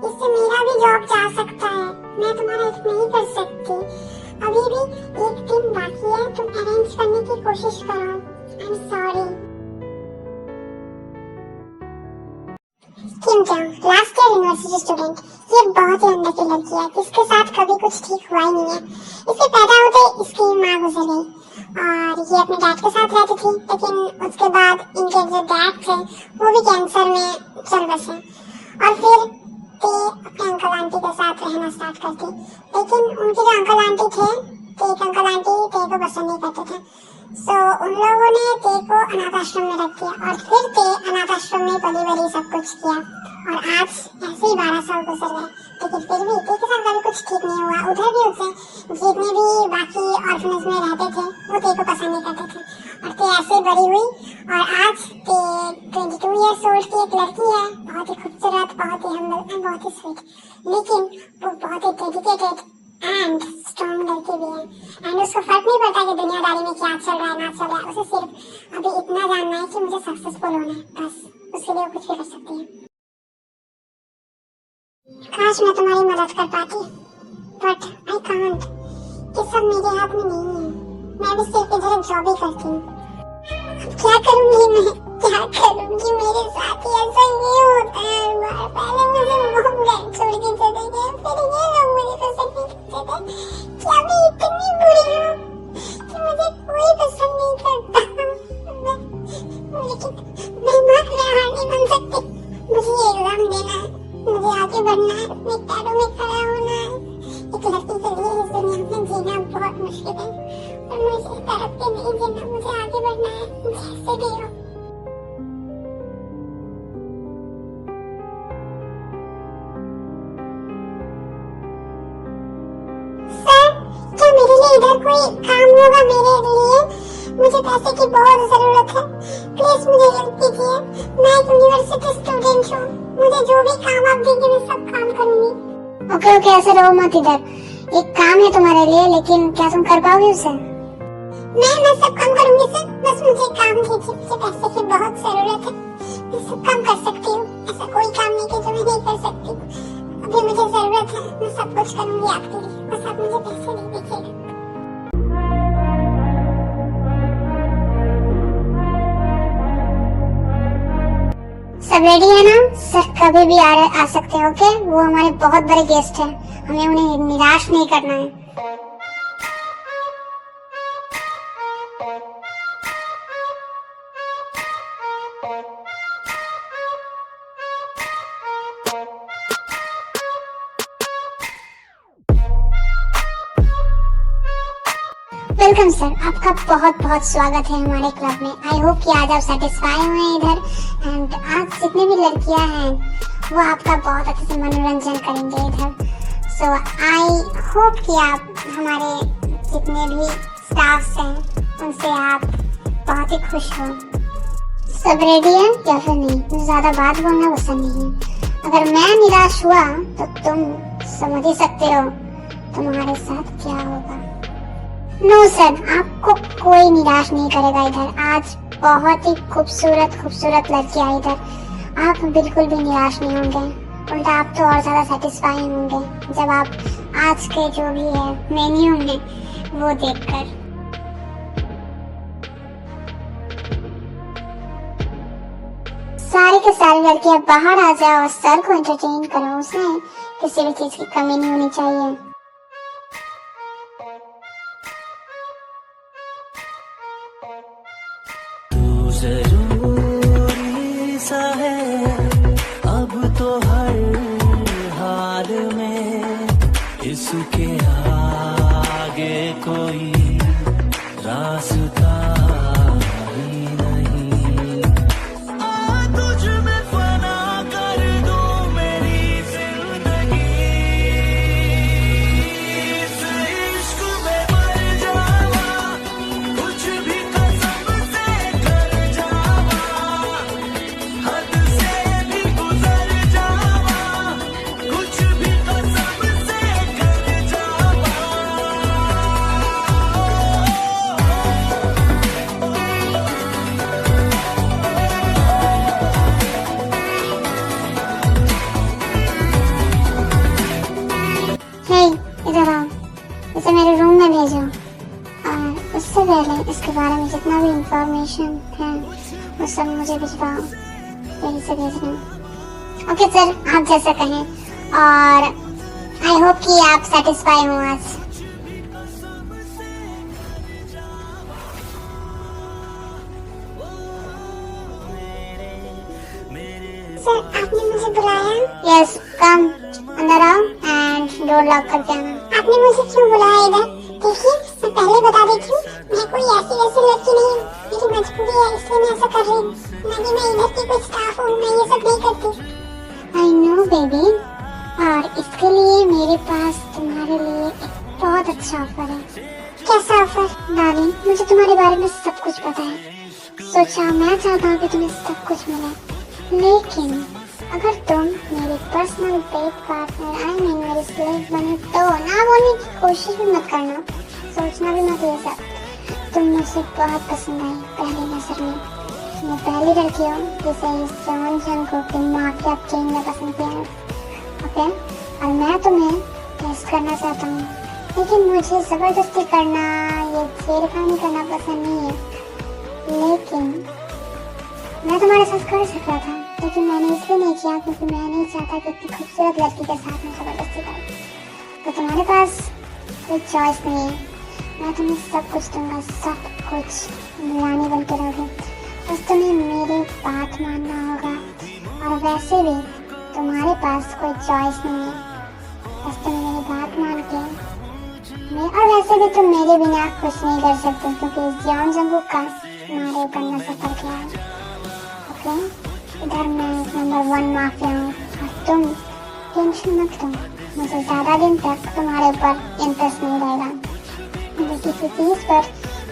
इससे मेरा भी जॉब जा सकता है। मैं तुम्हारा हेल्प नहीं कर सकती। अभी भी एक दिन बाकी है, तुम अरेंज करने की कोशिश करो। I am sorry. किम जंग, लास्ट ईयर यूनिवर्सिटी स्टूडेंट। ये बहुत ही अंदर की लड़की है जिसके साथ कभी कुछ ठीक हुआ ही नहीं है। इसके पैदा होते इसकी माँ गुजर गई और ये अपने डैड के साथ रहती थी, लेकिन उसके बाद इनके जो डैड थे वो भी कैंसर में चल बसे और फिर ते अपने अंकल आंटी के साथ रहना स्टार्ट करती। लेकिन उनके जो अंकल आंटी थे, एक अंकल आंटी ते को पसंद नहीं करते थे, सो उन लोगों ने ते को अनाथ आश्रम में रख दिया और फिर ते अनाथ आश्रम में पली बड़ी सब कुछ किया और आज ऐसे ही 12 साल गुजर गए। लेकिन फिर भी ते के साथ कभी कुछ ठीक नहीं हुआ। उधर भी उसे जितने भी बाकी ऑर्फनेज में रहते थे वो ते को पसंद नहीं करते थे और ते ऐसे बड़ी हुई और आज ते 22 ईयर्स ओल्ड की एक लड़की है, बहुत ही खूबसूरत, बहुत ही हम्बल एंड बहुत ही स्वीट। लेकिन वो बहुत ही डेडिकेटेड एंड स्ट्रॉन्ग लड़की भी है एंड उसको फर्क नहीं पड़ता कि दुनियादारी में क्या चल रहा है ना चल रहा है। उसे सिर्फ अभी इतना जानना है कि मुझे सक्सेसफुल होना है, बस उसके लिए वो कुछ भी कर सकती है। काश मैं तुम्हारी मदद कर पाती, बट आई कांट। ये सब मेरे हाथ में नहीं है। मैं भी सिर्फ इधर एक जॉब ही करती हूँ। क्या करूँगी मैं, क्या करूँगी? मेरे साथ ही ऐसा क्यों होता है? पहले मुझे मॉम डैड छोड़ के चले गए, फिर ये लोग मुझे पसंद नहीं करते थे। क्या मैं इतनी बुरी हूँ कि मुझे कोई पसंद नहीं करता? लेकिन मैं हार नहीं बन सकती। मुझे ये एग्जाम देना है, मुझे आगे बढ़ना है, अपने पैरों में खड़ा होना है। एक लड़की के लिए इस दुनिया में जीना बहुत मुश्किल है और मुझे तड़प के नहीं जीना, मुझे आगे बढ़ना है जैसे भी हो। सर, क्या मेरे लिए इधर कोई काम होगा? मेरे लिए मुझे पैसे की बहुत जरूरत है, प्लीज मुझे हेल्प कीजिए। मैं एक यूनिवर्सिटी स्टूडेंट हूँ, मुझे जो भी काम आप देंगे मैं सब काम करूंगी। ओके, ऐसे रहो मत इधर। एक काम है तुम्हारे लिए, लेकिन क्या तुम कर पाओगे उसे? मैं सब काम करूंगी सर, बस मुझे काम कीजिए। मुझे पैसे की बहुत जरूरत है, मैं सब काम कर सकती हूँ। ऐसा कोई काम नहीं कि जो मैं नहीं कर सकती। अभी मुझे जरूरत है, मैं सब कुछ करूंगी आपके लिए, बस आप मुझे पैसे दे दीजिएगा। सब रेडी है ना? सर कभी भी आ सकते हैं, ओके? वो हमारे बहुत बड़े गेस्ट हैं, हमें उन्हें निराश नहीं करना है। वेलकम सर, आपका बहुत बहुत स्वागत है हमारे क्लब में। आई होप कि आज आप सेटिस्फाई हुए हैं इधर एंड आज जितने भी लड़कियां हैं वो आपका बहुत अच्छे से मनोरंजन करेंगे इधर। सो आई होप कि आप हमारे जितने भी स्टाफ्स हैं उनसे आप बहुत ही खुश हो। सब रेडी है या फिर नहीं? मुझे ज्यादा बात बोलना पसंद नहीं है। अगर मैं निराश हुआ तो तुम समझ ही सकते हो तुम्हारे साथ क्या होगा। नो सर, आपको कोई निराश नहीं करेगा इधर। आज बहुत ही खूबसूरत खूबसूरत लड़कियां इधर, आप बिल्कुल भी निराश नहीं होंगे। उल्टा आप तो और ज्यादा सेटिस्फाई होंगे जब आप आज के जो भी है मेन्यू में वो देखकर। सारी के सारी लड़कियां बाहर आ जाओ और सर को एंटरटेन करो। उसमें किसी भी चीज की कमी नहीं होनी चाहिए। जरूरी सा है अब तो हर हाल में, इसके आगे कोई रास्ता ही नहीं। आ तुझ में फना कर दूं मेरी जिंदगी, इस इश्क में मर जा सबसे पहले इसके बारे में जितना भी इंफॉर्मेशन है वो सब मुझे भिजवाओ, यही से भेज रही हूँ। ओके सर, आप जैसा कहें, और आई होप कि आप सेटिस्फाई हो आज। सर, आपने मुझे बुलाया? यस, कम अंदर आओ एंड डोर लॉक करके आना। आपने मुझे क्यों बुलाया इधर? देखिए, मैं पहले बता देती हूँ, मैं कोई ऐसी वैसी लड़की नहीं हूँ, मेरी मजबूरी है इसलिए मैं ऐसा कर रही हूँ। नहीं, मैं इधर की कोई स्टाफ हूँ, मैं ये सब नहीं करती। आई नो बेबी, और इसके लिए मेरे पास तुम्हारे लिए एक बहुत अच्छा ऑफर है। कैसा ऑफर? डार्लिंग, मुझे तुम्हारे बारे में सब कुछ पता है। सोचा मैं चाहता हूँ कि तुम्हें सब कुछ मिले, लेकिन अगर तुम मेरे personal pet partner I mean मेरी स्लेव बने तो ना बोलने की कोशिश भी मत करना, सोचना भी मत ये सब। तुम मुझे बहुत पसंद आई पहली नजर में। मैं पहली लड़की हूँ जिसे इस जॉन जंगकुक की माफिया चेन में पसंद किया है। ओके, और मैं तुम्हें टेस्ट करना चाहता हूँ, लेकिन मुझे जबरदस्ती करना, ये छेड़खानी करना पसंद नहीं है। लेकिन मैं तुम्हारे साथ कर सकता था, लेकिन मैंने इसलिए नहीं किया क्योंकि मैं नहीं चाहता कि इतनी खूबसूरत लड़की के साथ मैं जबरदस्ती करूं। तो तुम्हारे पास कोई चॉइस नहीं है, मैं तुम्हें सब कुछ दूंगा, सब कुछ। रानी बन के रहोगे, बस तुम्हें मेरी बात मानना होगा। और वैसे भी तुम्हारे पास कोई चॉइस नहीं है, बस तुम्हें मेरी बात मान के और वैसे भी तुम मेरे बिना कुछ नहीं कर सकते क्योंकि इस जॉन जंगकुक का तुम्हारे ऊपर नजर पड़ गया है। ओके, इधर मैं नंबर 1 माफिया हूँ और तुम टेंशन मत लो, मुझे ज्यादा दिन तक तुम्हारे ऊपर इंटरेस्ट नहीं रहेगा। मुझे किसी चीज पर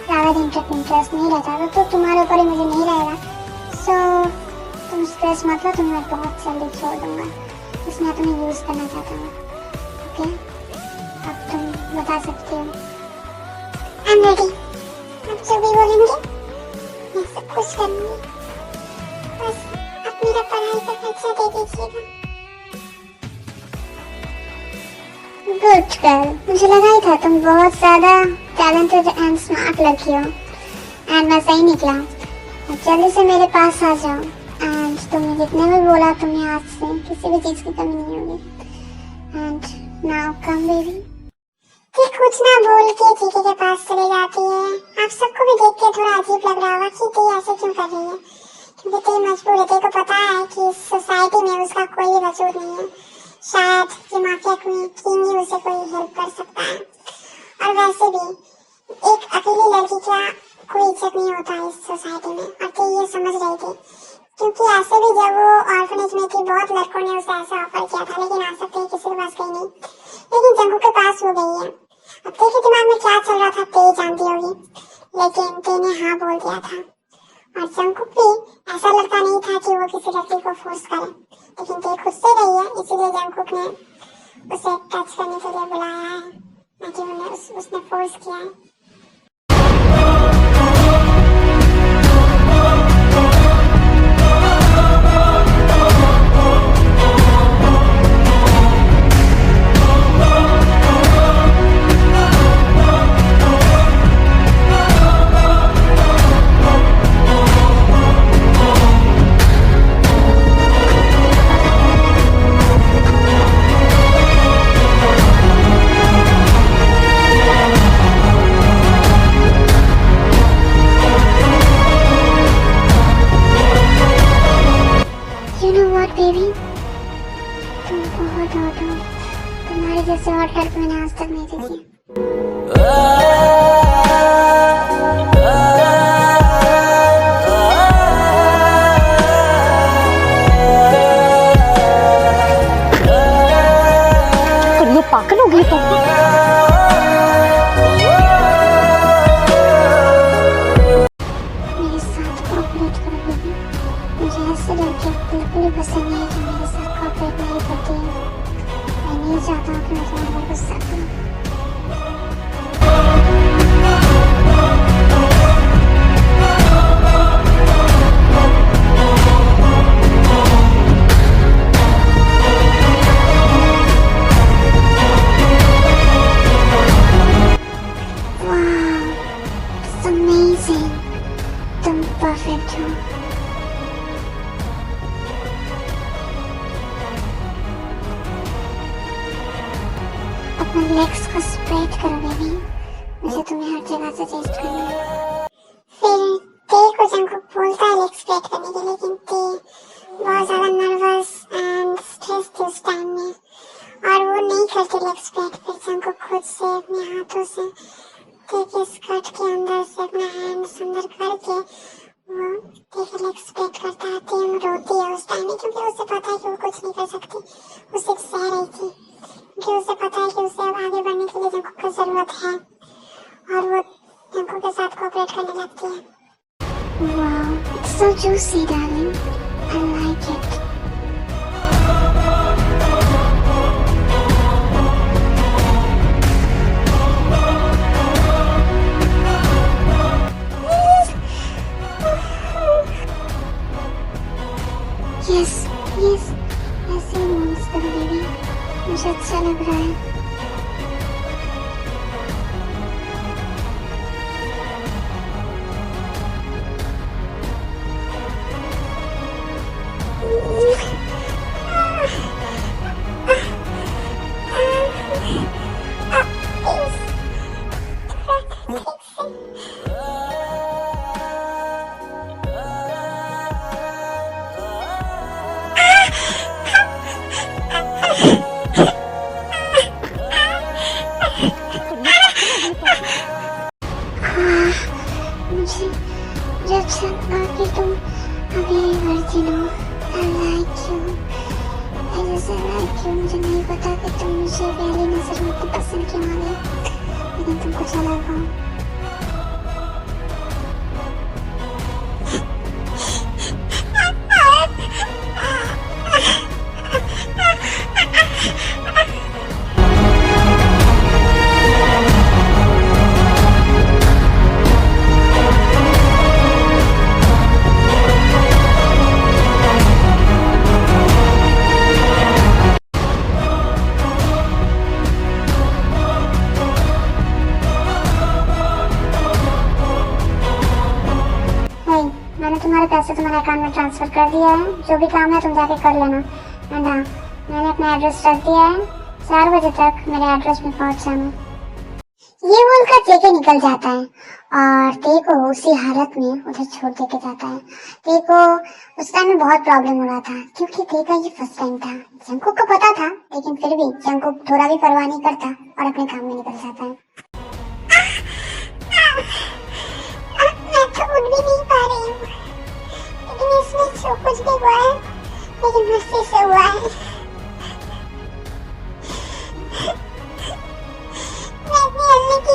ज्यादा दिन तक इंटरेस्ट नहीं रहता तो तुम्हारे ऊपर ही मुझे नहीं रहेगा। सो तुम स्ट्रेस मत लो, तुम्हें बहुत जल्दी छोड़ दूंगा, बस मैं तुम्हें यूज करना चाहता हूँ। ओके, अब तुम बता सकती हो। आई एम रेडी, आप जो भी बोलेंगे मैं सब कुछ करूँगी, बस आप मेरा पढ़ाई का खर्चा दे दीजिएगा। गुड गर्ल, मुझे लगा ही था तुम बहुत ज्यादा टैलेंटेड एंड स्मार्ट लड़की हो, एंड मैं सही निकला। अब जल्दी से मेरे पास आ जाओ एंड तुमने जितने भी बोला तुम्हें आज से किसी भी चीज की कमी नहीं होगी। And now come baby. कि कुछ ना बोल के जीके के पास चले जाती है। आप सबको भी देख के थोड़ा अजीब लग रहा होगा कि ते ऐसे क्यों कर रही है, क्योंकि ते मजबूर है। ते को पता है कि सोसाइटी में उसका कोई भी वजूद नहीं है, शायद ये माफिया किंग ही उसे कोई हेल्प कर सकता है। और वैसे भी एक अकेली लड़की का कोई इज्जत नहीं होता इस सोसाइटी में, और ते ये समझ रही थी क्योंकि ऐसे भी जब वो ऑर्फनेज में थी बहुत लड़कों ने उसे ऐसा ऑफर किया था, लेकिन आज तक ते किसी के पास गई नहीं, लेकिन जंगकुक के पास वो गई है। अब ते के दिमाग में क्या चल रहा था ते जानती होगी, लेकिन ते ने हाँ बोल दिया था। और जंगकुक भी ऐसा लगता नहीं था कि वो किसी लड़की को फोर्स करे, लेकिन ते खुद से गई है, इसीलिए जंगकुक ने उसे टच करने के लिए बुलाया है, ना कि उसने फोर्स किया है। बेबी, तुम बहुत हॉट हो, तुम्हारे जैसे हॉट लड़के मैंने आज तक नहीं देखी। ये पागल हो गई तुम। मेरे साथ कोऑपरेट करो बेबी, मुझे ऐसे लड़के बिल्कुल ही पसंद नहीं है जो मेरे साथ कोऑपरेट नहीं करती है। मैं नहीं चाहता हूँ कि मैं तुम्हारे गुस्सा करूँ। amazing. तुम परफेक्ट हो. अपने लेग्स को स्प्रेड करो बेबी. मुझे तुम्हें हर जगह से टेस्ट करना है. फिर ते को जंकुक बोलता है लेग स्प्रेड करने के लिए, लेकिन ते बहुत ज्यादा नर्वस एंड स्ट्रेस थी उस टाइम में और वो नहीं करती लेग स्प्रेड. फिर जंकुक खुद से अपने हाथों से ते के स्कर्ट के अंदर से अपना हैंड अंदर करके वो ते के लेग स्प्रेड करता है. ते रोती है उस टाइम में क्योंकि उसे पता है कि वो कुछ नहीं कर सकती. वो सिर्फ सह रही थी क्योंकि उसे पता है कि उसे अब आगे बढ़ने के लिए जंकुक की जरूरत है और वो जंकुक के साथ कोऑपरेट करने लगती है. Wow, it's so juicy, darling. I like it. Yes, yes. ऐसे ही मूव्स करो बेबी. मुझे अच्छा लग रहा है. मुझे जब से कि तुम अभी वर्जिन हो. I like you. I just like you. मुझे नहीं पता कि तुम मुझे पहली नजर में इतनी पसंद क्यों आ गई, लेकिन तुम कुछ अलग हो. मैंने तुम्हारे पैसे तुम्हारे अकाउंट में ट्रांसफर कर दिया है. जो भी काम है तुम जाके कर लेना. एंड हाँ, मैंने अपना एड्रेस रख दिया है. 4 बजे तक मेरे एड्रेस में पहुंच जाना. ये बोलकर ते के निकल जाता है और ते को उसी हालत में उधर छोड़ दे के जाता है. ते को उस टाइम में बहुत प्रॉब्लम हो रहा था क्योंकि ते का ये फर्स्ट टाइम था. जंकुक को पता था लेकिन फिर भी जंकुक थोड़ा भी परवाह नहीं करता और अपने काम में निकल जाता है. मैं तो उठ भी नहीं पा रही हूँ, लेकिन इसमें जो कुछ भी हुआ है लेकिन मस्ती से हुआ है. मैं इतनी हल्ले की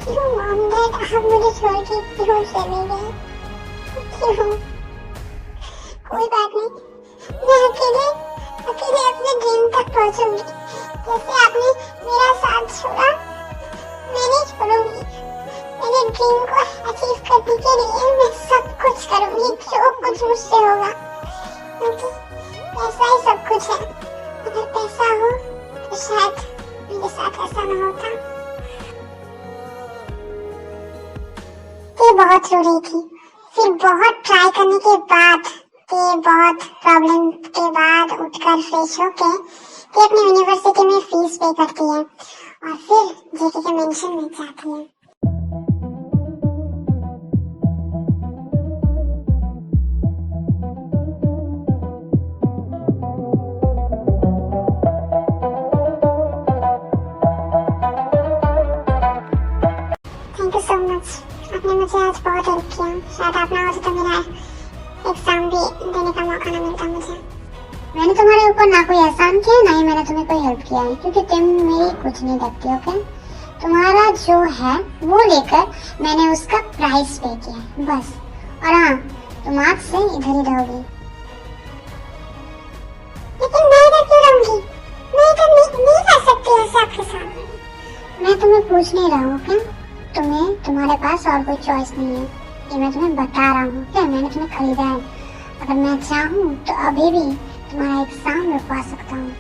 क्यों मॉम डैड आप मुझे छोड़ के क्यों चले गए? क्यों? कोई बात नहीं, मैं अकेले अपने ड्रीम तक पहुंचूंगी. जैसे आपने मेरा साथ छोड़ा मैं नहीं छोड़ूंगी. मेरे ड्रीम को अचीव करने के लिए मैं सब कुछ करूंगी जो कुछ मुझसे होगा, क्योंकि पैसा ही सब कुछ है. अगर पैसा हो तो शायद मेरे साथ ऐसा न होता. ते बहुत रो रही थी. फिर बहुत ट्राई करने के बाद ते बहुत प्रॉब्लम के बाद उठकर फ्रेश होके ते अपनी यूनिवर्सिटी में फीस पे करती है और फिर जेके के मेंशन में जाती है. आपने मुझे आज बहुत हेल्प किया. शायद आप ना होते तो मेरा एग्जाम भी देने का मौका ना मिलता मुझे. मैंने तुम्हारे ऊपर ना कोई एहसान किया ना ही मैंने तुम्हें कोई हेल्प किया है, क्योंकि तुम मेरी कुछ नहीं देखती. ओके, तुम्हारा जो है वो लेकर मैंने उसका प्राइस पे किया है बस. और हाँ, तुम आज से इधर ही रहोगी. लेकिन मैं इधर क्यों रहूंगी? मैं इधर नहीं रह सकती ऐसे आपके साथ. मैं तुम्हें पूछ नहीं रहा हूँ. क्या तुम्हारे पास और कोई चॉइस नहीं है, ये मैं तुम्हें बता रहा हूँ. क्या मैंने तुम्हें खरीदा है. अगर मैं चाहूँ तो अभी भी तुम्हारा एग्जाम रुकवा सकता हूँ.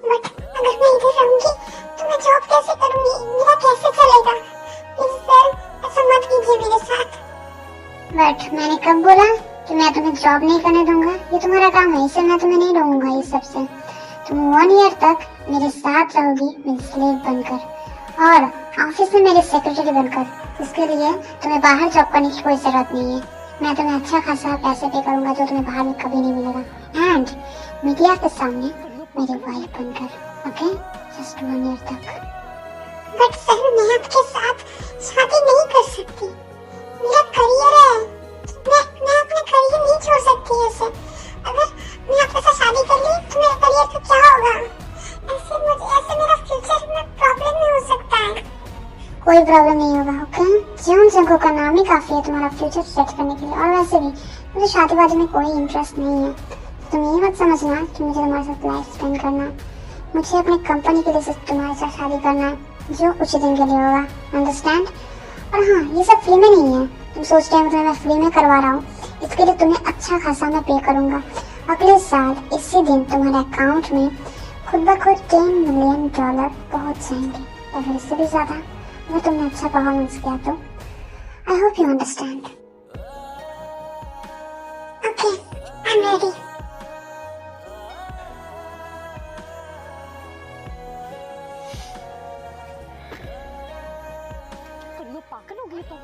बट अगर मैं इधर रहूंगी तो मैं जॉब कैसे करूँगी? जॉब नहीं करने दूंगा, ये तुम्हारा काम है, इसे मैं तुम्हें नहीं रहूंगा ये सबसे। तुम 1 ईयर तक मेरे साथ रहोगी मेरी स्लेव बनकर और ऑफिस में मेरी सेक्रेटरी बनकर, जिसके लिए तुम्हें बाहर जॉब करने की कोई जरूरत नहीं है। मैं तुम्हें अच्छा खासा पैसे पे करूंगा जो तुम्हें बाहर में कभी नहीं मिलेगा, एंड मीडिया के सामने मेरी वाइफ बनकर, ओके, जस्ट 1 ईयर तक। बट सर मैं आपके साथ शादी नहीं कर सकती, मेरा करियर है, मैं अपना करियर नहीं छोड़ सकती ऐसे। अगर मैं आपके साथ शादी कर ली तो मेरे करियर का क्या होगा? ऐसे मेरा फ्यूचर में प्रॉब्लम नहीं हो सकता है। कोई प्रॉब्लम नहीं होगा, ओके? जंको का नाम ही काफी है तुम्हारा फ्यूचर सेट करने के लिए। और वैसे भी मुझे शादीबाजी में कोई इंटरेस्ट नहीं है। तुम ये मत समझना कि मुझे तुम्हारे साथ लाइफ स्पेंड करना, मुझे अपनी कंपनी के लिए सिर्फ तुम्हारे साथ शादी करना है, जो कुछ दिन के लिए होगा, अंडरस्टैंड? और हाँ, ये सब फ्री में नहीं है। तुम सोचते हो मैं फ्री में करवा रहा हूँ, इसके लिए तुम्हें अच्छा खासा मैं पे करूंगा। अगले साल इसी दिन तुम्हारे अकाउंट में खुद ब खुद $10 मिलियन पहुंच जाएंगे, या फिर इससे भी ज्यादा अगर तुमने अच्छा परफॉर्मेंस किया तो। I hope you understand. Okay, I am ready. कन्या पागल हो गई तुम।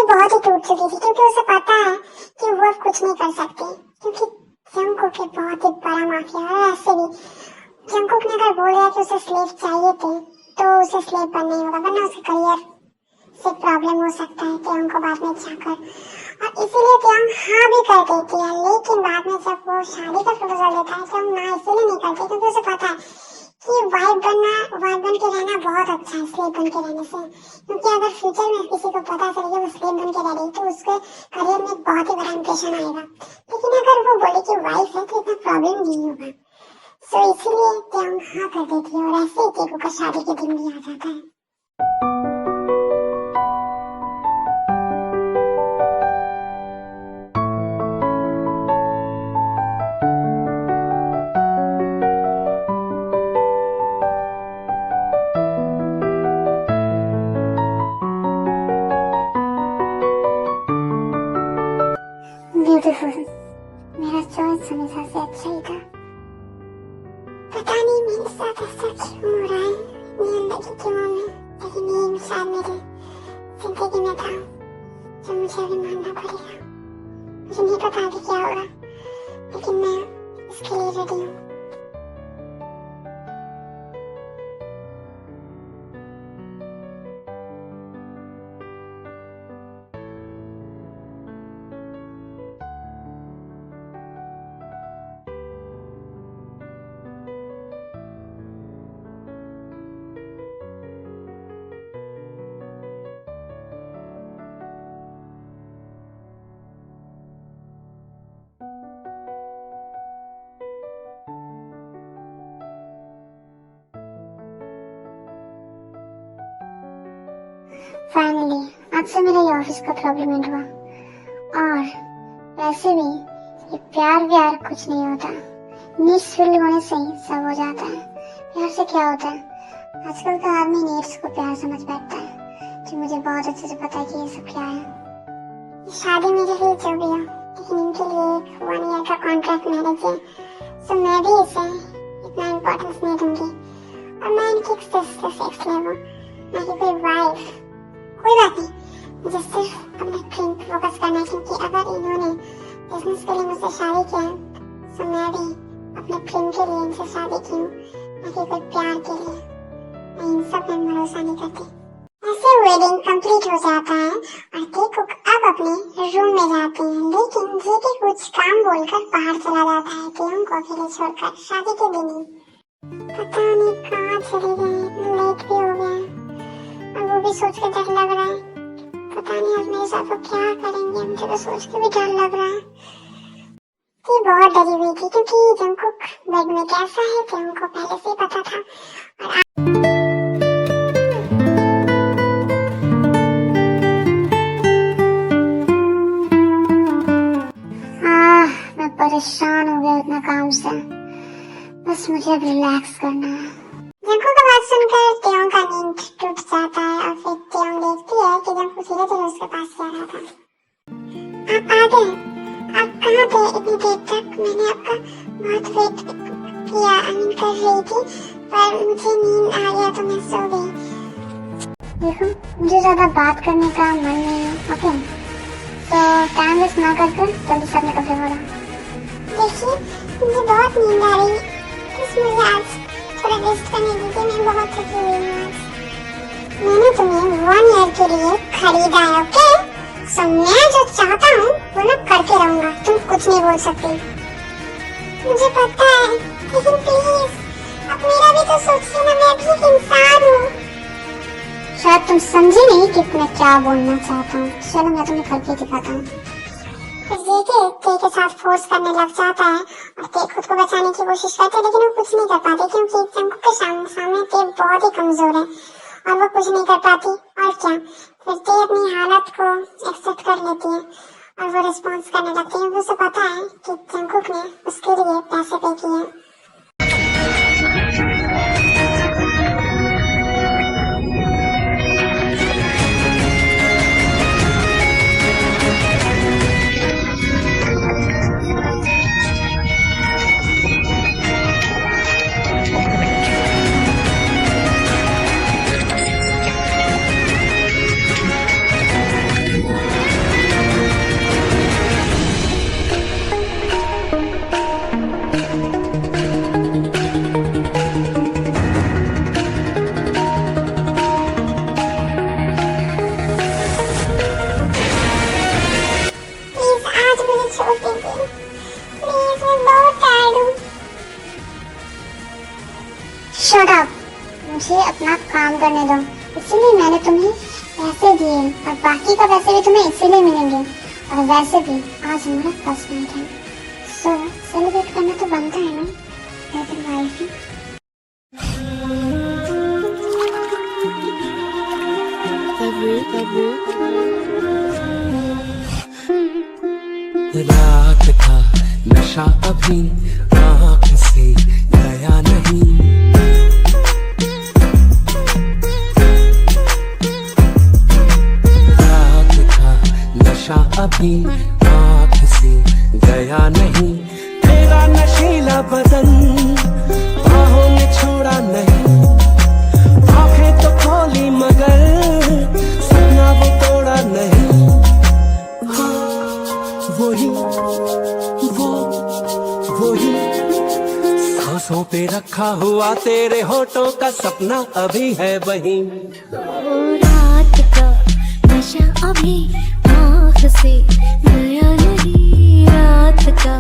बहुत ही टूट चुकी थी क्योंकि उसे पता है कि वो अब कुछ नहीं कर सकती, क्योंकि जंकुक एक बहुत ही बड़ा माफिया है। ऐसे भी जंकुक ने अगर बोल दिया कि उसे स्लेव चाहिए थे तो उसे स्लेव बनना ही होगा, वरना उसके करियर से प्रॉब्लम हो सकता है त्योंग को बाद में जाकर। और इसीलिए त्योंग हाँ भी कर देती है, लेकिन बाद में जब वो शादी का प्रपोजल देता है त्योंग ना इसीलिए नहीं करती क्योंकि उसे पता है कि वाइफ बन के रहना बहुत अच्छा है स्लेव बन के रहने से। क्योंकि अगर फ्यूचर में किसी को पता चले वो स्लेव बन के रह रही तो उसके करियर में बहुत ही बड़ा इंप्रेशन आएगा। लेकिन अगर वो बोले कि वाइफ है तो इतना प्रॉब्लम नहीं होगा। सो इसीलिए त्योंग हाँ कर देती है और ऐसे ही तेको का शादी के दिन भी आ जाता है। ब्यूटीफुल, मेरा चॉइस हमेशा से अच्छा ही था। पता नहीं मेरे साथ ऐसा क्यों हो रहा है, मेरे अंदर की क्यों में, लेकिन ये शायद मेरी जिंदगी में था जो मुझे अभी मानना पड़ेगा। मुझे नहीं पता अभी क्या होगा, लेकिन मैं इसके लिए रेडी हूँ। फाइनली आज से मेरा ये ऑफिस का प्रॉब्लम एंड हुआ। और वैसे भी ये प्यार कुछ नहीं होता, नीड्स फील्ड होने से ही सब हो जाता है। प्यार से क्या होता है, आजकल का आदमी नीड्स को प्यार समझ बैठता है, जो मुझे बहुत अच्छे से पता है कि ये सब क्या है। शादी मेरे लिए जो भी हो, लेकिन इनके लिए एक 1 ईयर का कॉन्ट्रैक्ट मैरिज है, सो मैं भी इसे इतना इम्पोर्टेंस नहीं दूंगी। और मैं इनकी सेक्स ले हूँ, ना कि कोई वाइफ। कोई बात नहीं, मुझे सिर्फ अपने ड्रीम पे फोकस करना है, क्योंकि अगर इन्होंने बिजनेस के लिए मुझसे शादी किया है तो मैं भी अपने ड्रीम के लिए इनसे शादी की हूँ, ना कि कोई प्यार के लिए। मैं इन सब में भरोसा नहीं करती। ऐसे वेडिंग कंप्लीट हो जाता है और तेकुक अब अपने रूम में जाते हैं, लेकिन जेके कुछ काम बोलकर बाहर चला जाता है त्योंग को अकेले छोड़कर शादी के दिन ही। पता नहीं कहाँ चले गए, लेट भी हो गया और वो भी सोच के डर लग रहा है। पता नहीं आज मेरे साथ वो क्या करेंगे, मुझे तो सोच के भी डर लग रहा है। ये बहुत डरी हुई थी क्योंकि जंकुक बेड में कैसा है कि उनको पहले से ही पता था। और मैं परेशान हो गया इतना काम से, बस मुझे अब रिलैक्स करना है। जंकू का बात सुनकर टेयोंग का नींद टूट जाता है और फिर टेयोंग देखती है कि जंकू धीरे धीरे उसके पास जा रहा था। आप आ गए, आप कहाँ थे इतनी देर तक? मैंने आपका बहुत वेट किया, कर रही थी, पर मुझे नींद आ गया तो मैं सो गई। देखो, मुझे ज्यादा बात करने का मन नहीं है, ओके? तो टाइम वेस्ट ना करके जल्दी से अपने कपड़े पहनो। देखिए, मुझे बहुत नींद आ रही है, बस मुझे आज थोड़ा रेस्ट करने दीजिए, मैं बहुत थकी हुई हूँ आज। मैंने तुम्हें 1 ईयर के लिए खरीदा है, ओके? सो मैं जो चाहता हूँ वो मैं करके रहूंगा, तुम कुछ नहीं बोल सकती। मुझे पता है, लेकिन प्लीज अब मेरा भी तो सोचिए ना, मैं भी एक इंसान हूँ। शायद तुम समझी नहीं कि मैं क्या बोलना चाहता हूँ। चलो मैं तुम्हें करके दिखाता हूँ। ते के साथ फोर्स करने लग जाता है और ते खुद को बचाने की कोशिश करता है, लेकिन वो कुछ नहीं कर पाती क्योंकि जंकू के सामने ते बहुत ही कमजोर है और वो कुछ नहीं कर पाती। और क्या, फिर ते अपनी हालत को एक्सेप्ट कर लेती है और वो रिस्पॉन्स करने लगती है। उसे पता है कि जंकुक ने उसके लिए पैसे पे किए हैं। शट अप, मुझे अपना काम करने दो। इसीलिए मैंने तुम्हें पैसे दिए और बाकी का पैसे भी तुम्हें इसीलिए मिलेंगे। और वैसे भी आज हमारा फर्स्ट नाइट है, सो सेलिब्रेट करना तो बनता है ना, एज अ वाइफ। रात का नशा अभी आँख से गया नहीं, रात का नशा अभी आँख से गया नहीं। तेरा नशीला बदन बाहों ने छोड़ा नहीं, आंखें तो खोली मगर सपना वो तोड़ा नहीं। वही सांसों पे रखा हुआ तेरे होठों का सपना अभी है वही। रात का नशा अभी आँख से गया नहीं, रात का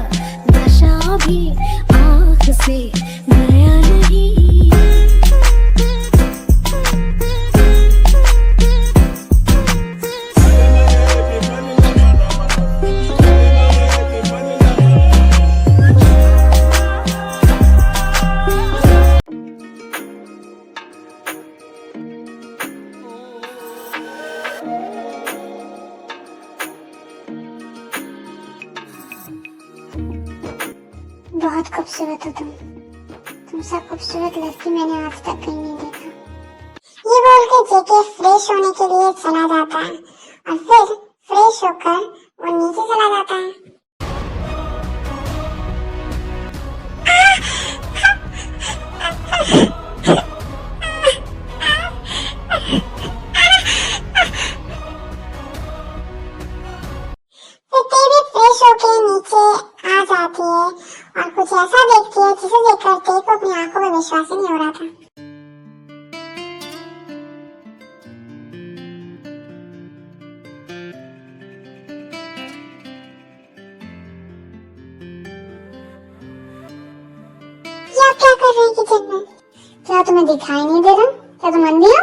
नशा अभी आँख से गया नहीं। बहुत खूबसूरत हो तुमसे खूबसूरत लड़की मैंने आज तक कहीं नहीं देखा। ये बोल के जेके फ्रेश होने के लिए चला जाता है और फिर फ्रेश होकर वो नीचे चला जाता है। फिर भी फ्रेश होके नीचे आ जाती है और कुछ ऐसा देखती है जिसे देखकर ते को अपनी आंखों में विश्वास ही नहीं हो रहा था। आप क्या कर रहे हैं किचन में? क्या तुम्हें दिखाई नहीं दे रहा? क्या तुम अंधी हो?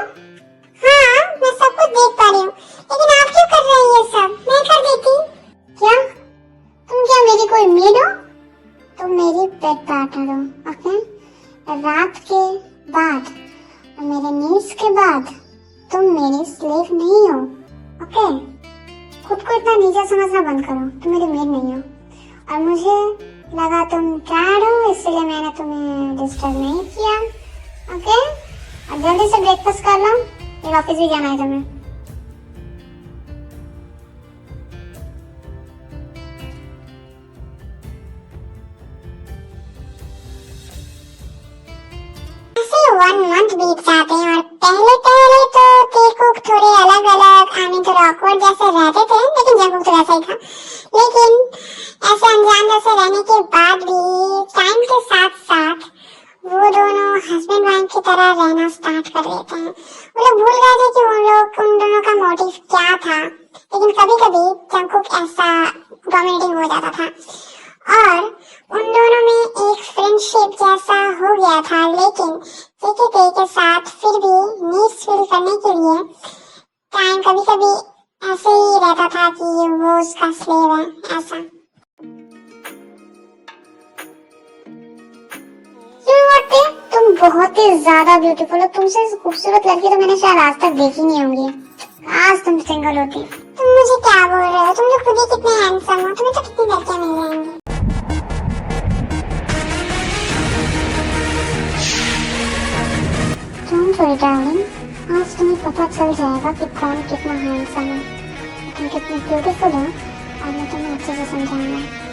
हाँ, मैं सब कुछ देख पा रही हूँ, लेकिन आप क्यों कर रहे हैं ये सब? मैं कर देती। क्या तुम क्या मेरी कोई मेड हो? तुम मेरी पेट पार्टनर हो, ओके? रात के बाद और मेरे नीड्स के बाद तुम मेरी स्लेव नहीं हो, ओके? खुद को इतना नीचा समझना बंद करो। तुम मेरी मेड नहीं हो और मुझे लगा तुम टायर्ड हो, इसलिए मैंने तुम्हें डिस्टर्ब नहीं किया, ओके? अब जल्दी से ब्रेकफास्ट कर लो, फिर ऑफिस भी जाना है तुम्हें। ऐसे 1 मंथ बीत जाते हैं और पहले पहले तो तेकुक थोड़े अलग अलग थोड़े ऑकवर्ड जैसे रहते थे, लेकिन जंगकुक तो वैसा ही था। लेकिन ऐसे अनजान जैसे रहने के बाद भी टाइम के साथ साथ वो दोनों हस्बैंड वाइफ की तरह रहना स्टार्ट कर देते हैं। वो लोग भूल गए थे कि उन दोनों का मोटिव क्या था, लेकिन कभी कभी जंगकुक ऐसा डोमिनेटिंग हो जाता था और उन दोनों में एक फ्रेंडशिप जैसा हो गया था। लेकिन जेके के साथ फिर भी नीड्स फील करने के लिए टाइम कभी कभी ऐसे ही रहता था कि वो उसका स्लेव है ऐसा। तुम बहुत ही ज्यादा ब्यूटीफुल हो, तुमसे खूबसूरत लड़की तो मैंने शायद आज तक देखी नहीं होंगी। आज तुम सिंगल होती। तुम मुझे क्या बोल रहे हो? तुम तो खुद ही कितने हैंडसम हो, तुम्हें तो कितनी लड़कियां मिल जाएंगी। डोंट वरी डार्लिंग, आज तुम्हें पता चल जाएगा कि कौन कितना हैंडसम है, तुम कितनी ब्यूटीफुल हो और मैं तुम्हें अच्छे से समझाऊंगा।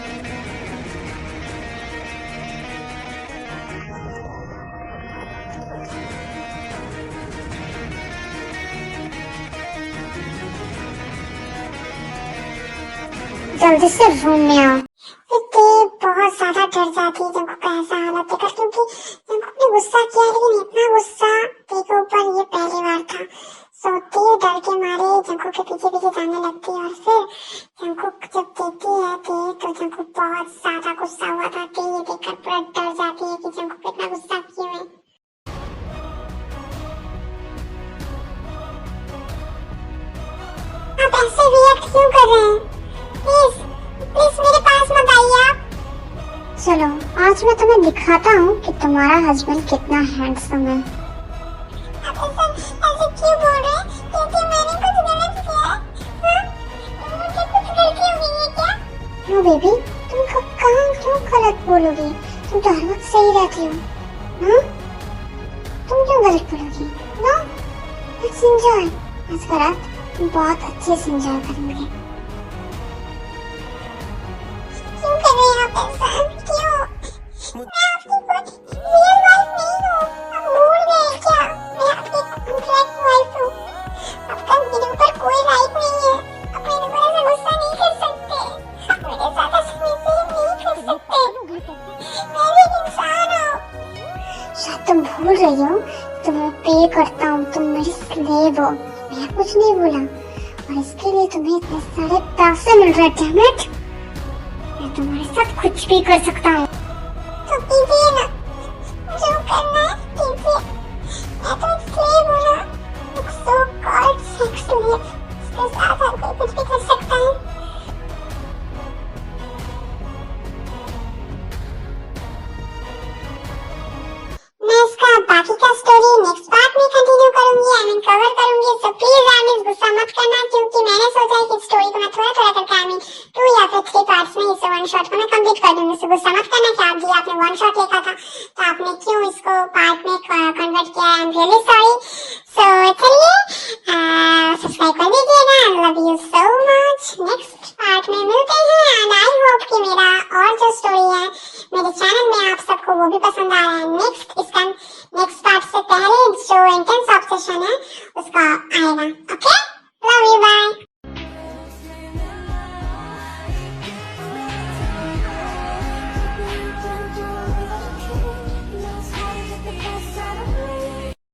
जल्दी से रूम में आओ। बहुत ज्यादा डर जाती है जंगकुक का ऐसा हालत देखकर, क्योंकि जंगकुक ने गुस्सा किया लेकिन इतना गुस्सा ते के ऊपर ये पहली बार था। सोते डर के मारे जंगकुक के पीछे पीछे जाने लगती है और फिर जंगकुक जब देखती है तो जंगकुक बहुत ज्यादा गुस्सा हुआ था। ते ये देखकर पूरा डर जाती है कि जंगकुक इतना गुस्सा क्यों है। आप ऐसे रिएक्ट क्यों कर रहे हैं? प्लीज प्लीज मेरे पास मत आइए आप। चलो आज मैं तुम्हें दिखाता हूँ कि तुम्हारा हस्बैंड कितना हैंडसम है। आप ऐसे क्यों बोल रहे हैं? क्योंकि मैंने कुछ गलत किया है? मुझे कुछ गलती हो गई है क्या? नो बेबी, तुम कहाँ क्यों गलत बोलोगी? तुम तो हर वक्त सही रहती हो। हाँ? तुम क्यों गलत बोलोगी? No, let's enjoy. आज का रात बहुत अच्छे से एंजॉय करेंगे। क्यों कर रहे हैं आप ऐसा? क्यों? मैं आपकी कोई रियल वाइफ नहीं हूँ। आप भूल गए क्या? मैं आपकी कॉन्ट्रैक्ट वाइफ हूँ। आपका मेरे ऊपर कोई राइट नहीं है। आप मेरे ऊपर ऐसा गुस्सा नहीं कर सकते। आप मेरे साथ ऐसे बिहेव नहीं कर सकते। मैं भी एक इंसान हूँ। शायद तुम भूल रही हो, तुम्हें पे करता हूँ, तुम मेरी स्लेव हो। मैं कुछ नहीं बोला और इसके लिए तुम्हें इतने सारे पैसे मिल रहे हैं। डैम इट, मैं तुम्हारे साथ कुछ भी कर सकता हूँ। तो कीजिए ना, जो करना है कीजिए। मैं तो स्लेव हूँ ना, एक सो कॉल्ड सेक्स स्लेव। इसके साथ हर कोई कुछ भी कर सकता है। मैं इसका बाकी का स्टोरी नेक्स्ट पार्ट में कंटिन्यू करूंगी, कवर करूंगी। सो प्लीज गुस्सा मत करना, क्योंकि मैंने सोचा है कि स्टोरी को मैं थोड़ा थोड़ा करके 2 या फिर 3 पार्ट्स में इस वन शॉट को मैं कंप्लीट कर दूंगी। सो गुस्सा मत करना कि आप जी आपने वन शॉट देखा था तो आपने क्यों इसको पार्ट में कन्वर्ट किया। I am really sorry. So चलिए सब्सक्राइब कर दीजिएगा। I love you so much. Next part में मिलते हैं एंड आई होप कि मेरा और जो स्टोरी है मेरे चैनल में आप सबको वो भी पसंद आ रहा है। नेक्स्ट पार्ट से पहले जो इंटेंस ऑब्सेशन है उसका आएगा। Okay, love you, bye.